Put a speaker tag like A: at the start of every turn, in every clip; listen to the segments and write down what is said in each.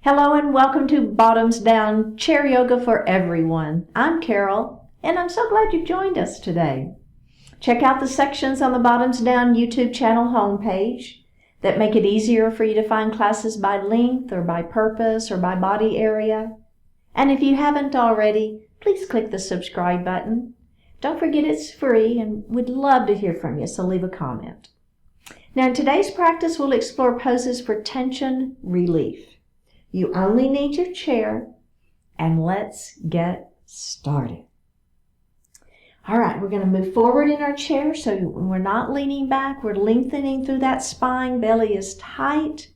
A: Hello and welcome to Bottoms Down Chair Yoga for Everyone. I'm Carol, and I'm so glad you joined us today. Check out the sections on the Bottoms Down YouTube channel homepage that make it easier for you to find classes by length or by purpose or by body area. And if you haven't already, please click the subscribe button. Don't forget it's free and we'd love to hear from you, so leave a comment. Now in today's practice, we'll explore poses for tension relief. You only need your chair, and let's get started. All right, we're going to move forward in our chair, so we're not leaning back, we're lengthening through that spine, belly is tight.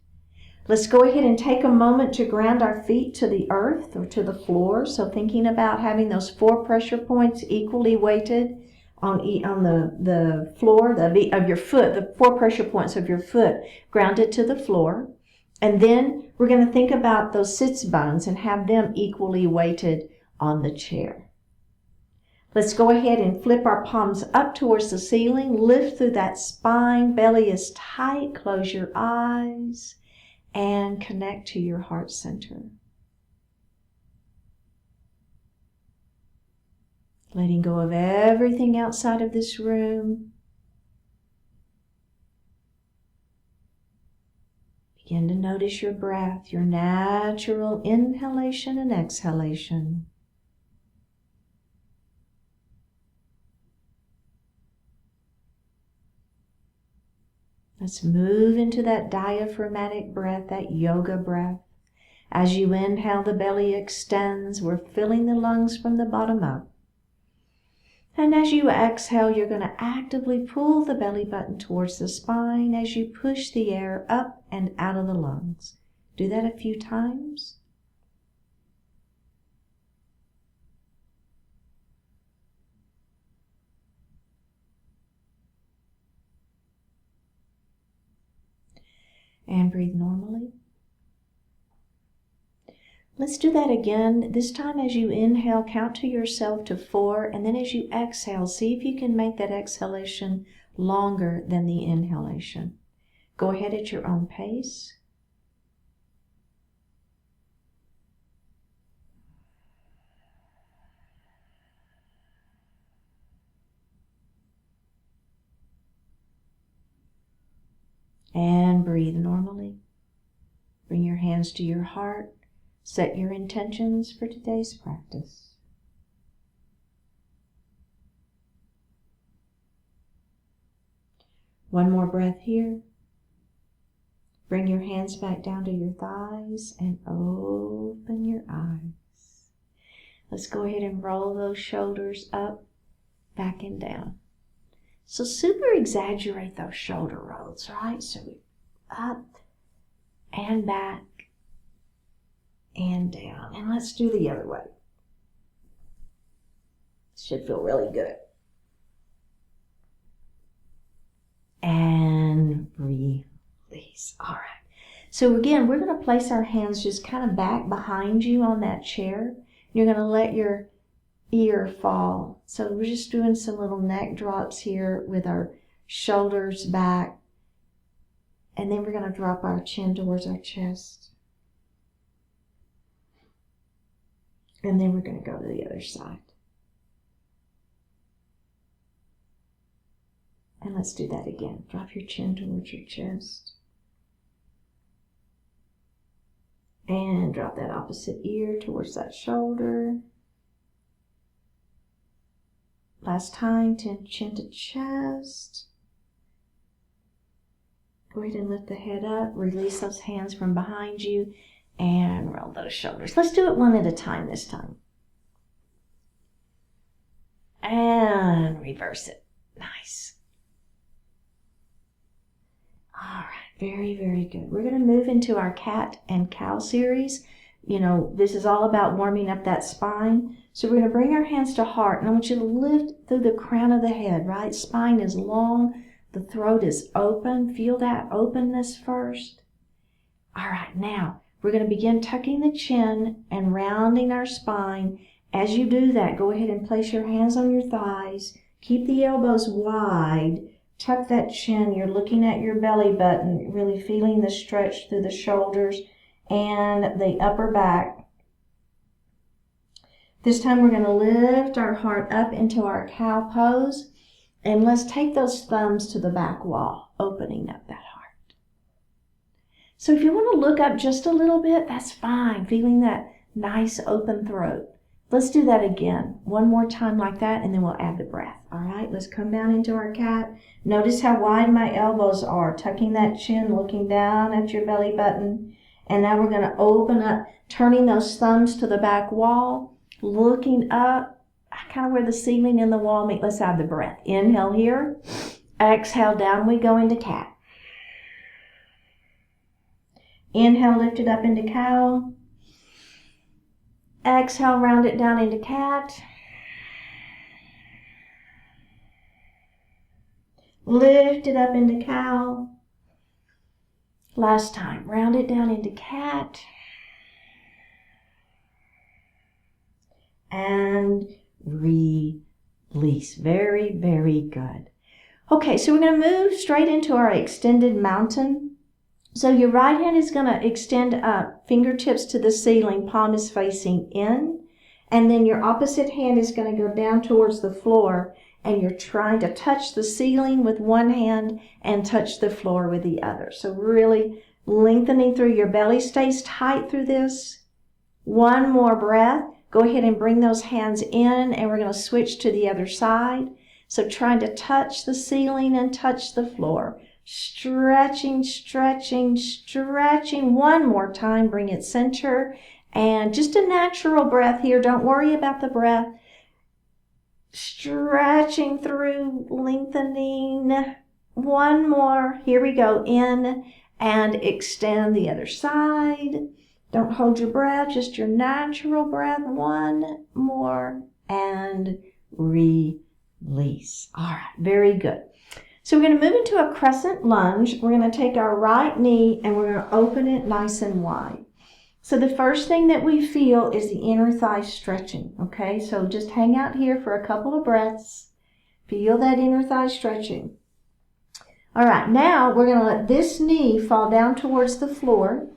A: Let's go ahead and take a moment to ground our feet to the earth or to the floor. So thinking about having those 4 pressure points equally weighted on the floor of your foot, the 4 pressure points of your foot grounded to the floor. And then we're going to think about those sits bones and have them equally weighted on the chair. Let's go ahead and flip our palms up towards the ceiling. Lift through that spine. Belly is tight. Close your eyes and connect to your heart center. Letting go of everything outside of this room. Begin to notice your breath, your natural inhalation and exhalation. Let's move into that diaphragmatic breath, that yoga breath. As you inhale, the belly extends. We're filling the lungs from the bottom up. And as you exhale, you're going to actively pull the belly button towards the spine as you push the air up and out of the lungs. Do that a few times. And breathe normally. Let's do that again. This time as you inhale, count to yourself to 4, and then as you exhale, see if you can make that exhalation longer than the inhalation. Go ahead at your own pace. And breathe normally. Bring your hands to your heart. Set your intentions for today's practice. One more breath here. Bring your hands back down to your thighs and open your eyes. Let's go ahead and roll those shoulders up, back and down. So super exaggerate those shoulder rolls, right? So up and back and down. And let's do the other way. Should feel really good. And release. All right. So again, we're going to place our hands just kind of back behind you on that chair. You're going to let your ear fall. So we're just doing some little neck drops here with our shoulders back. And then we're going to drop our chin towards our chest. And then we're going to go to the other side. And let's do that again. Drop your chin towards your chest. And drop that opposite ear towards that shoulder. Last time, chin to chest. Go ahead and lift the head up. Release those hands from behind you. And roll those shoulders. Let's do it one at a time this time. And reverse it. Nice. All right. Very, very good. We're going to move into our cat and cow series. You know, this is all about warming up that spine. So we're going to bring our hands to heart. And I want you to lift through the crown of the head, right? Spine is long. The throat is open. Feel that openness first. All right. Now, we're going to begin tucking the chin and rounding our spine. As you do that, go ahead and place your hands on your thighs. Keep the elbows wide. Tuck that chin. You're looking at your belly button, really feeling the stretch through the shoulders and the upper back. This time we're going to lift our heart up into our cow pose, and let's take those thumbs to the back wall, opening up that heart. So if you want to look up just a little bit, that's fine, feeling that nice open throat. Let's do that again, one more time like that, and then we'll add the breath. All right, let's come down into our cat. Notice how wide my elbows are, tucking that chin, looking down at your belly button. And now we're going to open up, turning those thumbs to the back wall, looking up, kind of where the ceiling and the wall meet. Let's add the breath. Inhale here. Exhale, down we go into cat. Inhale, lift it up into cow. Exhale, round it down into cat. Lift it up into cow. Last time, round it down into cat. And release. Very, very good. Okay, so we're going to move straight into our extended mountain. So your right hand is going to extend up, fingertips to the ceiling, palm is facing in. And then your opposite hand is going to go down towards the floor, and you're trying to touch the ceiling with one hand and touch the floor with the other. So really lengthening through your belly. Stays tight through this. One more breath. Go ahead and bring those hands in, and we're going to switch to the other side. So trying to touch the ceiling and touch the floor. Stretching, stretching, stretching. One more time. Bring it center. And just a natural breath here. Don't worry about the breath. Stretching through, lengthening. One more. Here we go. In and extend the other side. Don't hold your breath, just your natural breath. One more and release. All right, very good. So we're going to move into a crescent lunge. We're going to take our right knee and we're going to open it nice and wide. So the first thing that we feel is the inner thigh stretching, okay? So just hang out here for a couple of breaths. Feel that inner thigh stretching. All right, now we're going to let this knee fall down towards the floor.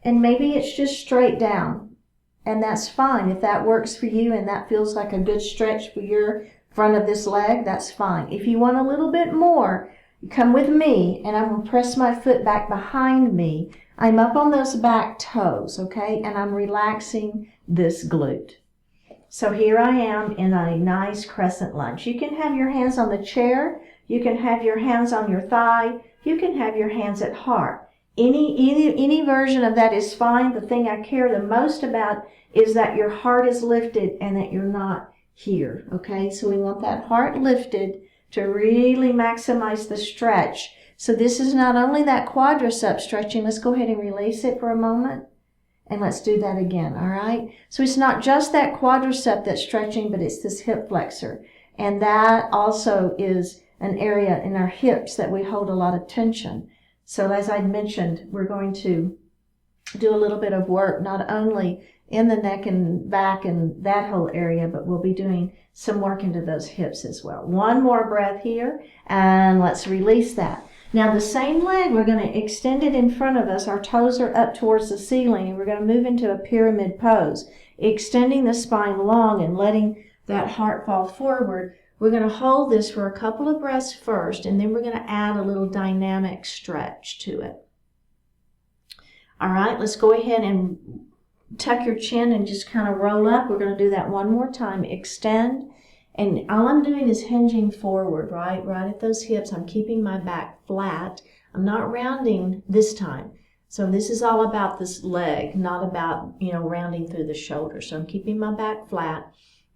A: And maybe it's just straight down, and that's fine. If that works for you and that feels like a good stretch for your front of this leg, that's fine. If you want a little bit more, come with me, and I'm going to press my foot back behind me. I'm up on those back toes, okay, and I'm relaxing this glute. So here I am in a nice crescent lunge. You can have your hands on the chair. You can have your hands on your thigh. You can have your hands at heart. Any version of that is fine. The thing I care the most about is that your heart is lifted and that you're not here, okay? So we want that heart lifted to really maximize the stretch. So this is not only that quadricep stretching. Let's go ahead and release it for a moment. And let's do that again, all right? So it's not just that quadricep that's stretching, but it's this hip flexor. And that also is an area in our hips that we hold a lot of tension. So as I mentioned, we're going to do a little bit of work, not only in the neck and back and that whole area, but we'll be doing some work into those hips as well. One more breath here, and let's release that. Now the same leg, we're going to extend it in front of us. Our toes are up towards the ceiling, and we're going to move into a pyramid pose, extending the spine long and letting that heart fall forward. We're going to hold this for a couple of breaths first, and then we're going to add a little dynamic stretch to it. All right, let's go ahead and tuck your chin and just kind of roll up. We're going to do that one more time. Extend, and all I'm doing is hinging forward, right at those hips. I'm keeping my back flat. I'm not rounding this time. So this is all about this leg, not about, rounding through the shoulder. So I'm keeping my back flat.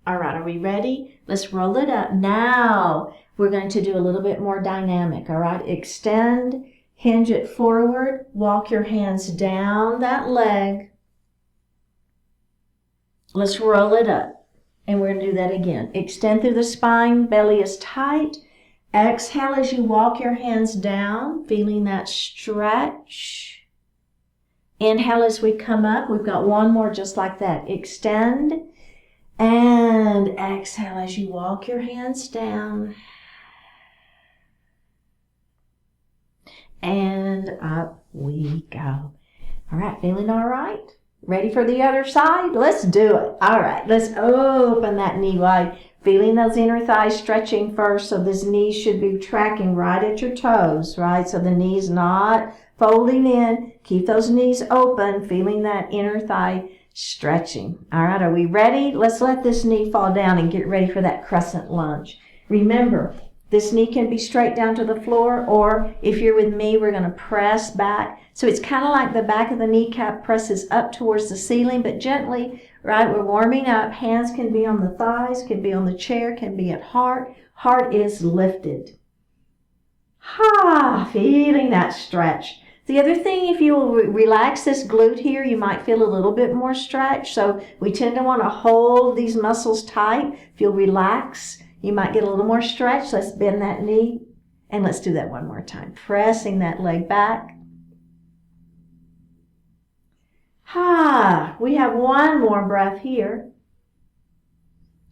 A: All right, are we ready? Let's roll it up. Now we're going to do a little bit more dynamic, all right? Extend, hinge it forward, walk your hands down that leg. Let's roll it up, and we're going to do that again. Extend through the spine, belly is tight. Exhale as you walk your hands down, feeling that stretch. Inhale as we come up. We've got one more just like that. Extend. And exhale as you walk your hands down. And up we go. All right, feeling all right? Ready for the other side? Let's do it. All right, let's open that knee wide. Feeling those inner thighs stretching first, so this knee should be tracking right at your toes, right? So the knee's not folding in. Keep those knees open, feeling that inner thigh stretching. All right, are we ready? Let's let this knee fall down and get ready for that crescent lunge. Remember, this knee can be straight down to the floor, or if you're with me, we're going to press back. So it's kind of like the back of the kneecap presses up towards the ceiling, but gently, right? We're warming up. Hands can be on the thighs, can be on the chair, can be at heart. Heart is lifted. Feeling that stretch. The other thing, if you will relax this glute here, you might feel a little bit more stretch. So we tend to want to hold these muscles tight. If you'll relax, you might get a little more stretch. Let's bend that knee. And let's do that one more time. Pressing that leg back. We have one more breath here.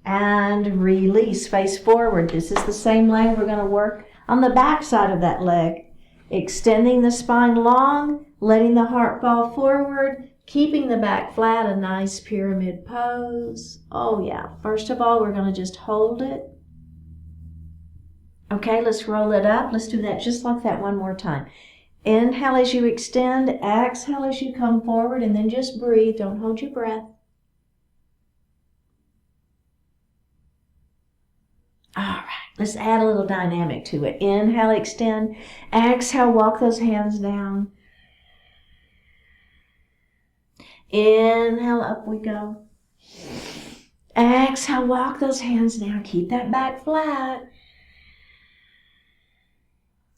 A: And release, face forward. This is the same leg. We're going to work on the back side of that leg. Extending the spine long, letting the heart fall forward, keeping the back flat, a nice pyramid pose. Oh yeah, first of all, we're going to just hold it. Okay, let's roll it up. Let's do that just like that one more time. Inhale as you extend, exhale as you come forward, and then just breathe. Don't hold your breath. All right, let's add a little dynamic to it. Inhale, extend. Exhale, walk those hands down. Inhale, up we go. Exhale, walk those hands down. Keep that back flat.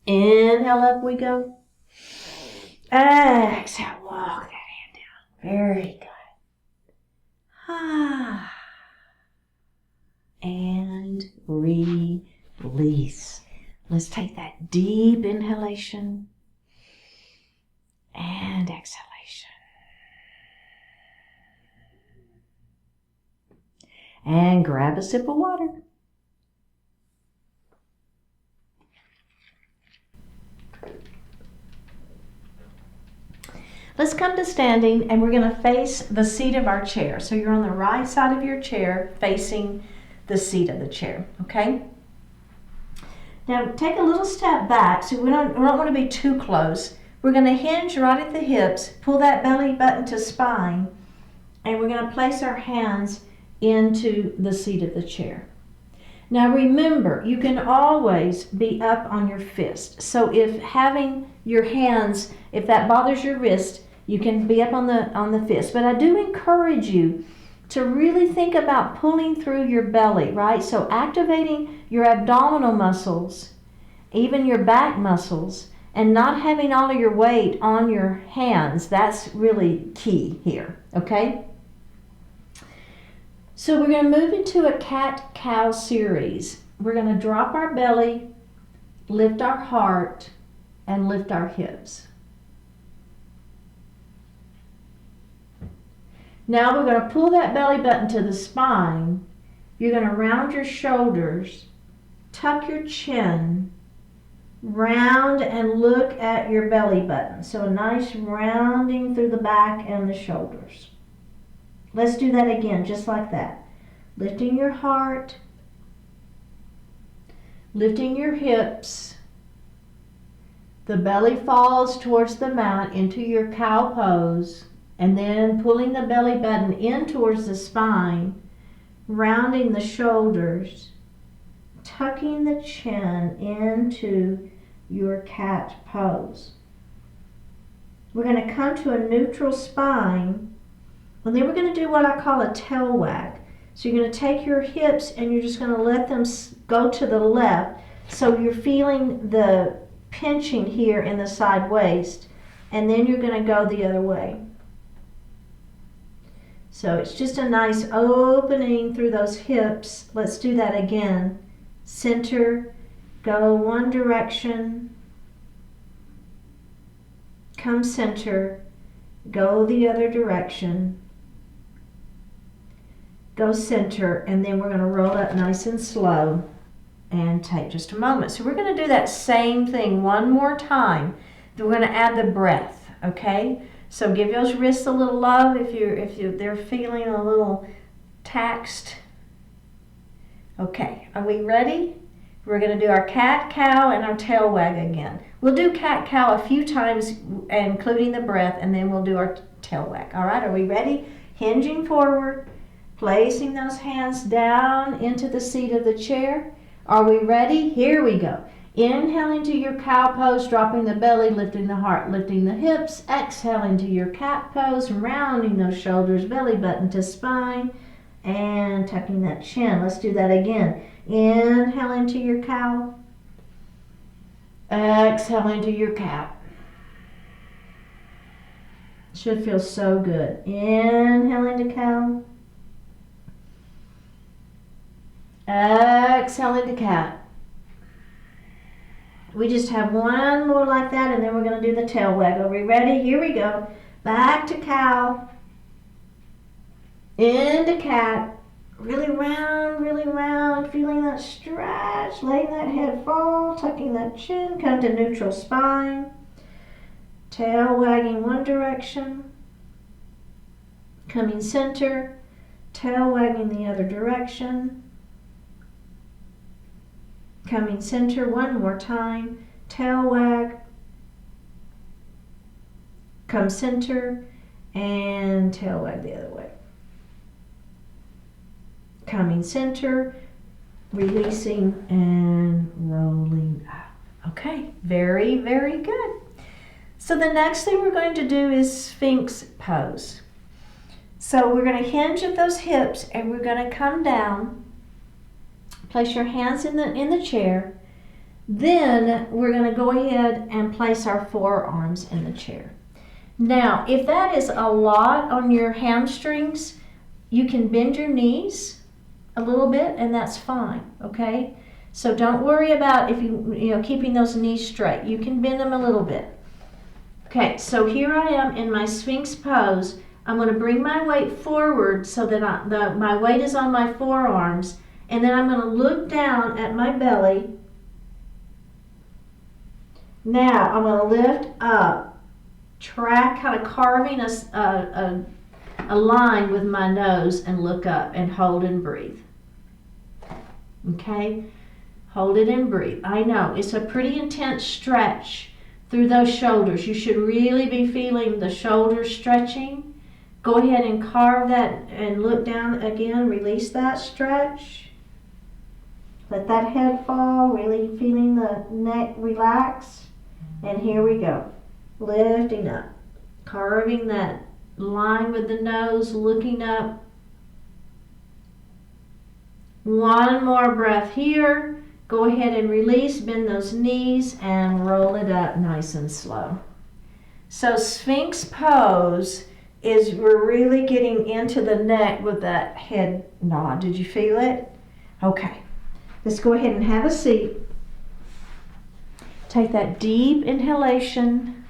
A: Inhale, up we go. Exhale, walk that hand down. Very good. And release. Let's take that deep inhalation and exhalation. And grab a sip of water. Let's come to standing, and we're going to face the seat of our chair. So you're on the right side of your chair facing the seat of the chair, okay? Now take a little step back, so we don't want to be too close. We're going to hinge right at the hips, pull that belly button to spine, and we're going to place our hands into the seat of the chair. Now remember, you can always be up on your fist. So if having your hands, if that bothers your wrist, you can be up on the fist. But I do encourage you to really think about pulling through your belly, right? So activating your abdominal muscles, even your back muscles, and not having all of your weight on your hands. That's really key here, okay? So we're going to move into a cat-cow series. We're going to drop our belly, lift our heart, and lift our hips. Now we're going to pull that belly button to the spine. You're going to round your shoulders, tuck your chin, round and look at your belly button. So a nice rounding through the back and the shoulders. Let's do that again, just like that. Lifting your heart, lifting your hips. The belly falls towards the mat into your cow pose, and then pulling the belly button in towards the spine, rounding the shoulders, tucking the chin into your cat pose. We're going to come to a neutral spine, and then we're going to do what I call a tail wag. So you're going to take your hips and you're just going to let them go to the left. So you're feeling the pinching here in the side waist, and then you're going to go the other way. So it's just a nice opening through those hips. Let's do that again. Center, go one direction, come center, go the other direction, go center, and then we're going to roll up nice and slow and take just a moment. So we're going to do that same thing one more time. Then we're going to add the breath, okay? So give those wrists a little love if they're feeling a little taxed. Okay, are we ready? We're going to do our cat, cow, and our tail wag again. We'll do cat, cow a few times, including the breath, and then we'll do our tail wag. All right, are we ready? Hinging forward, placing those hands down into the seat of the chair. Are we ready? Here we go. Inhaling to your cow pose, dropping the belly, lifting the heart, lifting the hips. Exhaling to your cat pose, rounding those shoulders, belly button to spine, and tucking that chin. Let's do that again. Inhale into your cow. Exhale into your cat. Should feel so good. Inhale into cow. Exhale into cat. We just have one more like that, and then we're going to do the tail wag. Are we ready? Here we go. Back to cow. Into cat. Really round, feeling that stretch, letting that head fall, tucking that chin, come to neutral spine. Tail wagging one direction, coming center, tail wagging the other direction, coming center one more time, tail wag, come center, and tail wag the other way. Coming center, releasing, and rolling up. Okay, very, very good. So the next thing we're going to do is Sphinx pose. So we're going to hinge at those hips, and we're going to come down, place your hands in the chair. Then we're going to go ahead and place our forearms in the chair. Now, if that is a lot on your hamstrings, you can bend your knees a little bit, and that's fine, okay? So don't worry about if you keeping those knees straight. You can bend them a little bit. Okay, so here I am in my Sphinx pose. I'm going to bring my weight forward so that my weight is on my forearms, and then I'm going to look down at my belly. Now I'm going to lift up, track, kind of carving a line with my nose, and look up and hold and breathe. Okay, hold it and breathe. I know it's a pretty intense stretch through those shoulders. You should really be feeling the shoulders stretching. Go ahead and carve that and look down again. Release that stretch. Let that head fall, really feeling the neck relax. And here we go. Lifting up, carving that line with the nose, looking up. One more breath here. Go ahead and release, bend those knees, and roll it up nice and slow. So Sphinx pose is we're really getting into the neck with that head nod. Did you feel it? Okay. Let's go ahead and have a seat. Take that deep inhalation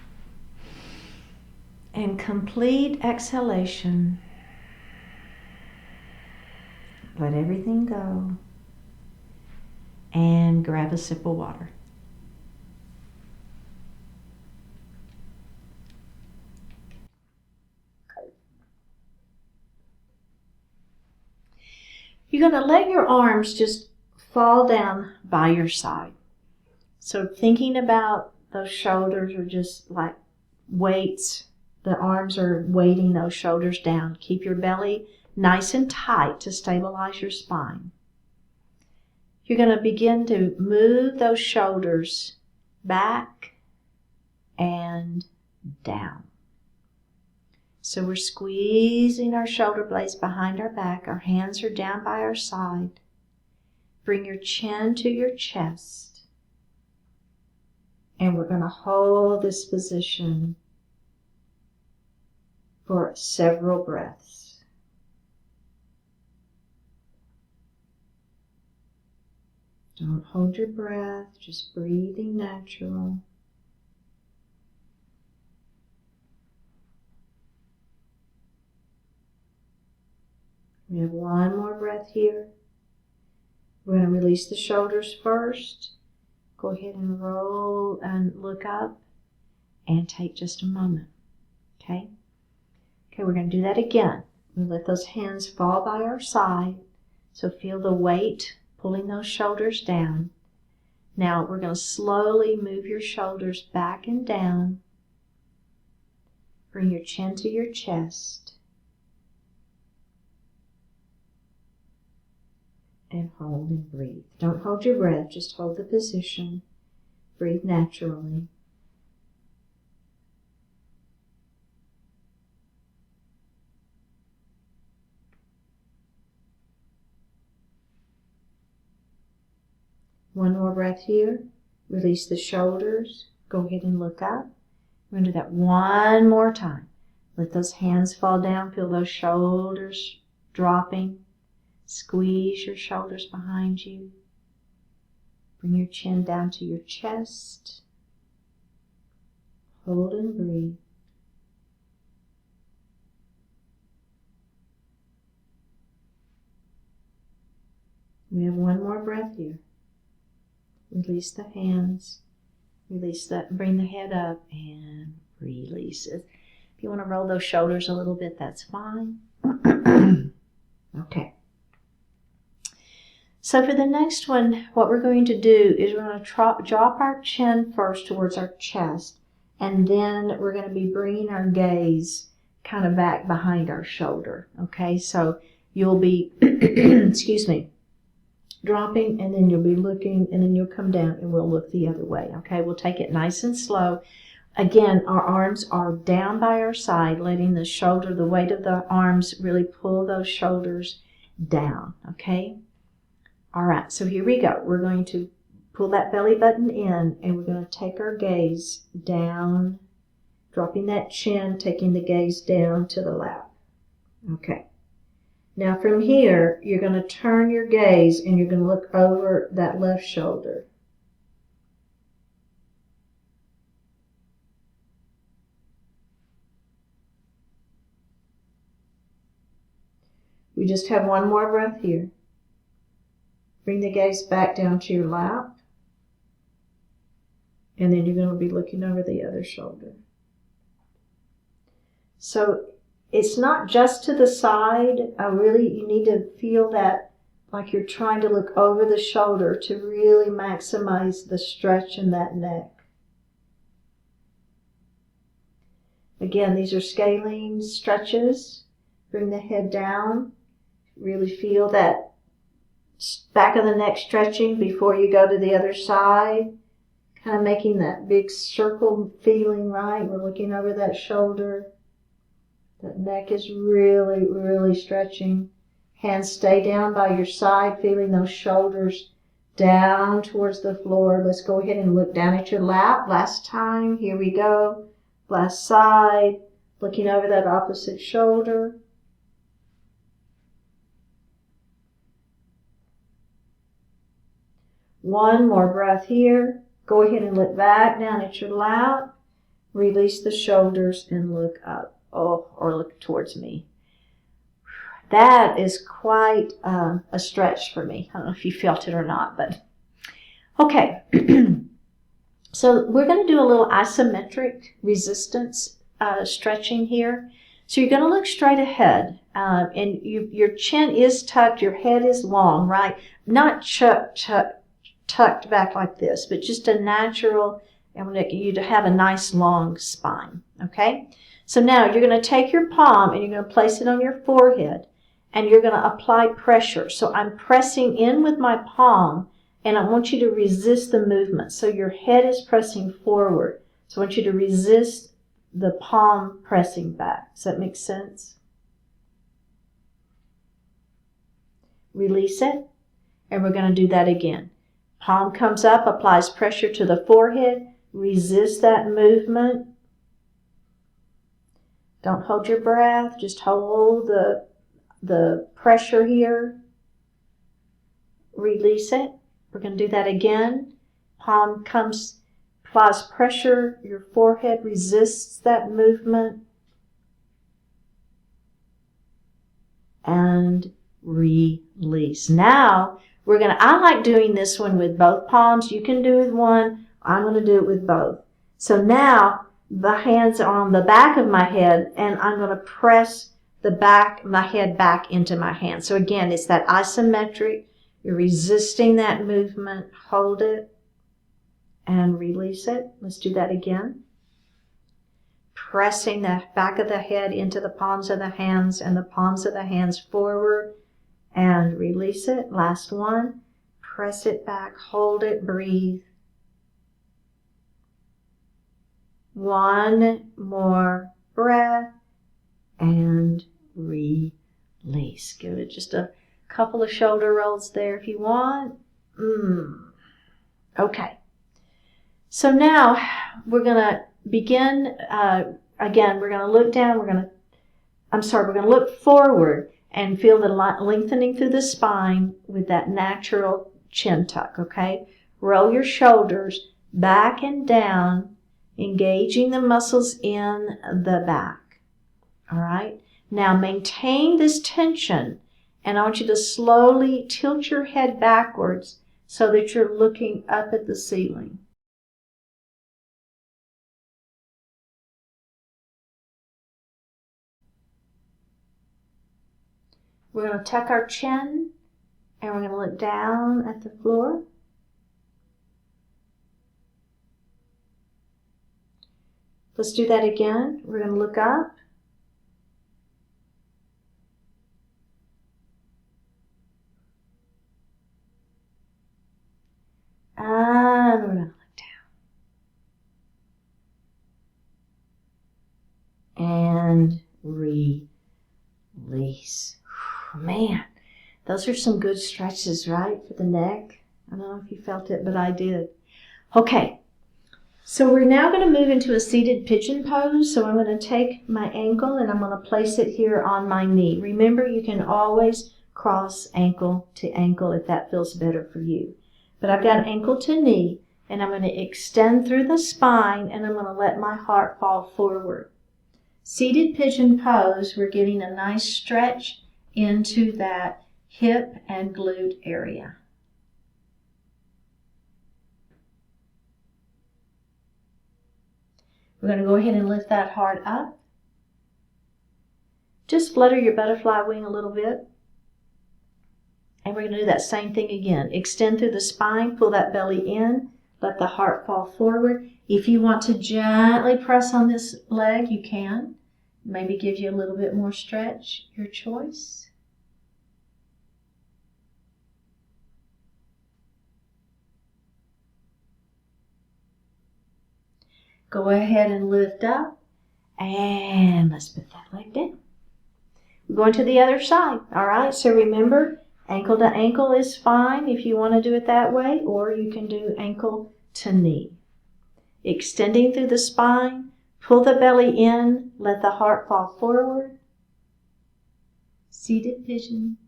A: and complete exhalation. Let everything go. And grab a sip of water. You're going to let your arms just fall down by your side. So thinking about those shoulders are just like weights. The arms are weighting those shoulders down. Keep your belly nice and tight to stabilize your spine. You're going to begin to move those shoulders back and down. So we're squeezing our shoulder blades behind our back. Our hands are down by our side. Bring your chin to your chest. And we're going to hold this position for several breaths. Don't hold your breath, just breathing natural. We have one more breath here. We're going to release the shoulders first. Go ahead and roll and look up and take just a moment. Okay? Okay, we're going to do that again. We let those hands fall by our side. So feel the weight pulling those shoulders down. Now we're going to slowly move your shoulders back and down. Bring your chin to your chest. And hold and breathe. Don't hold your breath, just hold the position. Breathe naturally. One more breath here. Release the shoulders. Go ahead and look up. We're going to do that one more time. Let those hands fall down. Feel those shoulders dropping. Squeeze your shoulders behind you. Bring your chin down to your chest. Hold and breathe. We have one more breath here. Release the hands. Release that. Bring the head up and release it. If you want to roll those shoulders a little bit, that's fine. Okay. So for the next one, what we're going to do is we're going to drop our chin first towards our chest, and then we're going to be bringing our gaze kind of back behind our shoulder. Okay, so you'll be, excuse me, dropping, and then you'll be looking, and then you'll come down and we'll look the other way. Okay, we'll take it nice and slow. Again, our arms are down by our side, letting the shoulder, the weight of the arms really pull those shoulders down. Okay. All right, so here we go. We're going to pull that belly button in, and we're going to take our gaze down, dropping that chin, taking the gaze down to the lap. Okay. Now from here, you're going to turn your gaze, and you're going to look over that left shoulder. We just have one more breath here. Bring the gaze back down to your lap. And then you're going to be looking over the other shoulder. So it's not just to the side. You need to feel that like you're trying to look over the shoulder to really maximize the stretch in that neck. Again, these are scalene stretches. Bring the head down. Really feel that back of the neck stretching before you go to the other side. Kind of making that big circle feeling, right? We're looking over that shoulder. That neck is really, really stretching. Hands stay down by your side, feeling those shoulders down towards the floor. Let's go ahead and look down at your lap. Last time, here we go. Last side, looking over that opposite shoulder. One more breath here. Go ahead and look back down at your lap. Release the shoulders and look up. Or look towards me. That is quite a stretch for me. I don't know if you felt it or not, but okay. So we're going to do a little isometric resistance stretching here. So you're going to look straight ahead, and your chin is tucked, your head is long, right? Not tucked back like this, but just a natural, I want you to have a nice long spine, okay? So now you're going to take your palm and you're going to place it on your forehead, and you're going to apply pressure. So I'm pressing in with my palm, and I want you to resist the movement. So your head is pressing forward. So I want you to resist the palm pressing back. Does that make sense? Release it, and we're going to do that again. Palm comes up, applies pressure to the forehead. Resist that movement. Don't hold your breath. Just hold the pressure here. Release it. We're going to do that again. Palm comes, applies pressure. Your forehead resists that movement. And release. Now, I like doing this one with both palms. You can do it with one. I'm going to do it with both. So now, The hands are on the back of my head, and I'm going to press my head back into my hand. So again, it's that isometric. You're resisting that movement. Hold it and release it. Let's do that again. Pressing the back of the head into the palms of the hands and the palms of the hands forward and release it. Last one. Press it back, hold it, breathe. One more breath and release. Give it just a couple of shoulder rolls there if you want. Okay. So now we're going to begin. Again, we're going to look down. We're going to look forward and feel the lengthening through the spine with that natural chin tuck, okay? Roll your shoulders back and down, engaging the muscles in the back, all right? Now maintain this tension, and I want you to slowly tilt your head backwards so that you're looking up at the ceiling. We're going to tuck our chin, and we're going to look down at the floor. Let's do that again. We're going to look up. And we're going to look down. And release. Man, those are some good stretches, right, for the neck. I don't know if you felt it, but I did. Okay, so we're now going to move into a seated pigeon pose. So I'm going to take my ankle and I'm going to place it here on my knee. Remember, you can always cross ankle to ankle if that feels better for you. But I've got ankle to knee, and I'm going to extend through the spine, and I'm going to let my heart fall forward. Seated pigeon pose, we're getting a nice stretch into that hip and glute area. We're going to go ahead and lift that heart up. Just flutter your butterfly wing a little bit. And we're going to do that same thing again. Extend through the spine, pull that belly in, let the heart fall forward. If you want to gently press on this leg, you can. Maybe give you a little bit more stretch, your choice. Go ahead and lift up, and let's put that leg down. We're going to the other side, all right? So remember, ankle to ankle is fine if you want to do it that way, or you can do ankle to knee. Extending through the spine, pull the belly in, let the heart fall forward. Seated pigeon.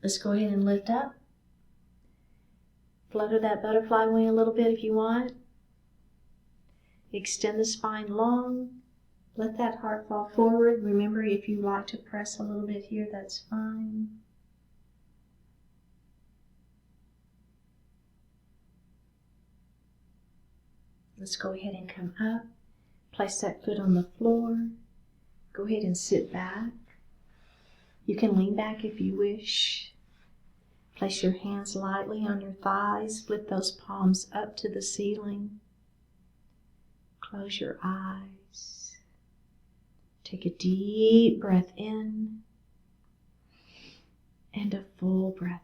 A: Let's go ahead and lift up. Flutter that butterfly wing a little bit if you want. Extend the spine long. Let that heart fall forward. Remember, if you like to press a little bit here, that's fine. Let's go ahead and come up. Place that foot on the floor. Go ahead and sit back. You can lean back if you wish. Place your hands lightly on your thighs. Flip those palms up to the ceiling. Close your eyes. Take a deep breath in and a full breath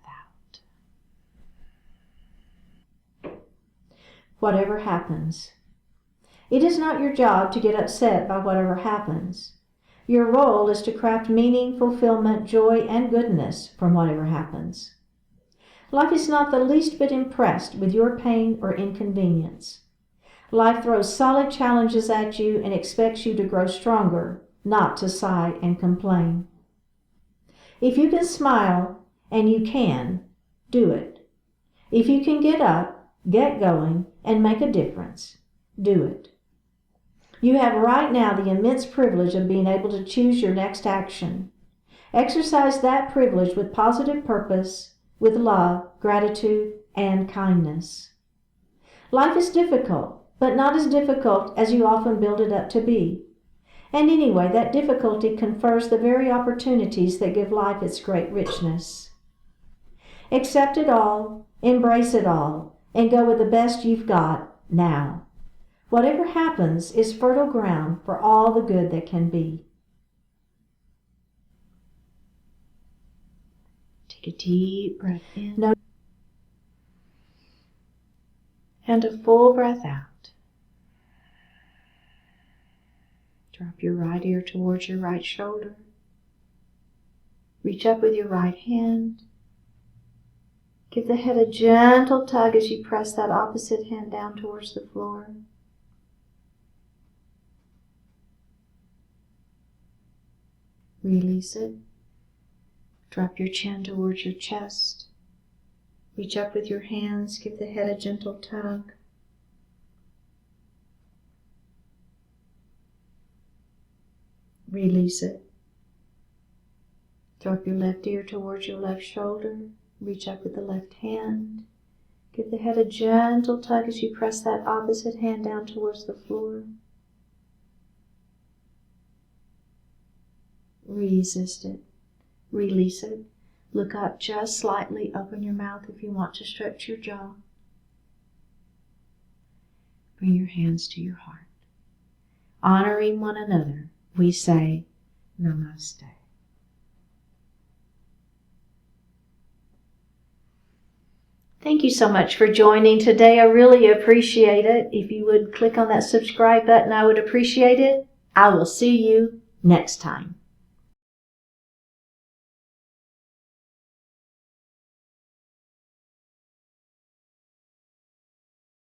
A: out. Whatever happens. It is not your job to get upset by whatever happens. Your role is to craft meaning, fulfillment, joy, and goodness from whatever happens. Life is not the least bit impressed with your pain or inconvenience. Life throws solid challenges at you and expects you to grow stronger, not to sigh and complain. If you can smile, and you can, do it. If you can get up, get going, and make a difference, do it. You have right now the immense privilege of being able to choose your next action. Exercise that privilege with positive purpose, with love, gratitude, and kindness. Life is difficult, but not as difficult as you often build it up to be. And anyway, that difficulty confers the very opportunities that give life its great richness. Accept it all, embrace it all, and go with the best you've got now. Whatever happens is fertile ground for all the good that can be. Take a deep breath in and a full breath out. Drop your right ear towards your right shoulder. Reach up with your right hand. Give the head a gentle tug as you press that opposite hand down towards the floor. Release it. Drop your chin towards your chest. Reach up with your hands. Give the head a gentle tug. Release it. Drop your left ear towards your left shoulder. Reach up with the left hand. Give the head a gentle tug as you press that opposite hand down towards the floor. Resist it. Release it. Look up just slightly. Open your mouth if you want to stretch your jaw. Bring your hands to your heart. Honoring one another, we say Namaste. Thank you so much for joining today. I really appreciate it. If you would click on that subscribe button, I would appreciate it. I will see you next time.